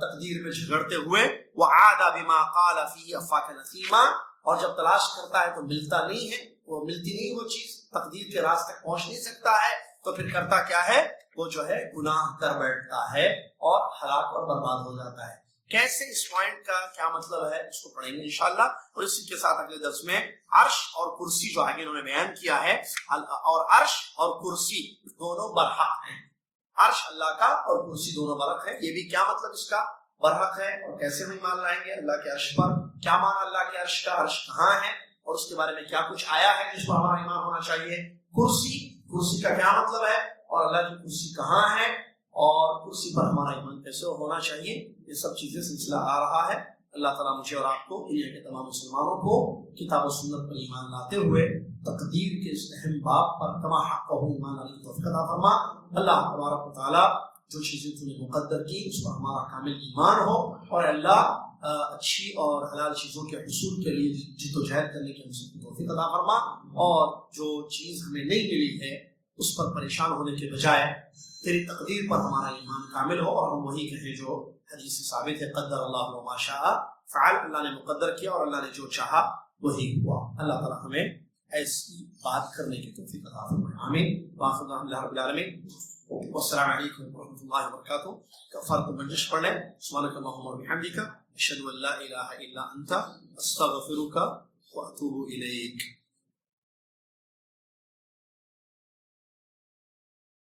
تقدیر میں جھگڑتے ہوئے۔ وَعَادَ بِمَا قَالَ فِيهِ أَفَاكَ نَسِيمًا، اور جب تلاش کرتا ہے تو ملتا نہیں ہے، وہ ملتی نہیں وہ چیز، تقدیر کے راز تک پہنچ نہیں سکتا ہے، تو پھر کرتا کیا ہے؟ وہ جو ہے گناہ کر بیٹھتا ہے اور ہلاک اور برباد ہو جاتا ہے۔ کیسے؟ اس پوائنٹ کا کیا مطلب ہے اس کو پڑھیں گے انشاءاللہ، اور اسی کے ساتھ اگلے درس میں عرش اور کرسی جو آگے انہوں نے بیان کیا ہے، اور عرش اور کرسی دونوں برحق ہیں، عرش اللہ کا اور کرسی دونوں برحق ہے، یہ بھی کیا مطلب اس کا برحق ہے، اور کیسے ہم ایمان لائیں گے اللہ کے عرش پر، کیا معنی اللہ کے عرش کا، عرش کہاں ہے، اور اس کے بارے میں کیا کچھ آیا ہے جس پر ہمارا ایمان ہونا چاہیے، کرسی کا کیا مطلب ہے، اور اللہ کی کرسی کہاں ہے، اور کرسی پر ہمارا ایمان کیسے ہونا چاہیے، یہ سب چیزیں سلسلہ آ رہا ہے۔ اللہ تعالیٰ مجھے اور آپ کو، دنیا کے تمام مسلمانوں کو کتاب و سنت پر ایمان لاتے ہوئے تقدیر کے اس اہم باب پر کما حق ایمان لانے کی توفیق عطا فرما۔ اللہ تبارک و تعالیٰ جو چیزیں تم نے مقدر کی اس پر ہمارا کامل ایمان ہو، اور اللہ اچھی اور حلال چیزوں کے حصول کے لیے جد و جہد کرنے کی ہم سب کو توفیق عطا فرما، اور جو چیز ہمیں نہیں ملی ہے اس پر پریشان ہونے کے بجائے تیری تقدیر پر ہمارا ایمان کامل ہو، اور ہم وہی کہیں جو حدیث سے ثابت ہے، قدر اللہ ما شاء فعل، اللہ نے مقدر کیا اور اللہ نے جو چاہا وہی ہوا۔ اللہ تعالیٰ ہمیں ایسی بات کرنے کی توفیق عطا فرمائے، آمین۔ وآخر دعوانا الحمد للہ رب العالمین، والسلام علیکم ورحمۃ اللہ وبرکاتہ۔ کفارۃ المجلس پڑھ لیں، سبحانک اللہم وبحمدک، اشہد ان لا الہ الا انت، استغفرک واتوب الیک۔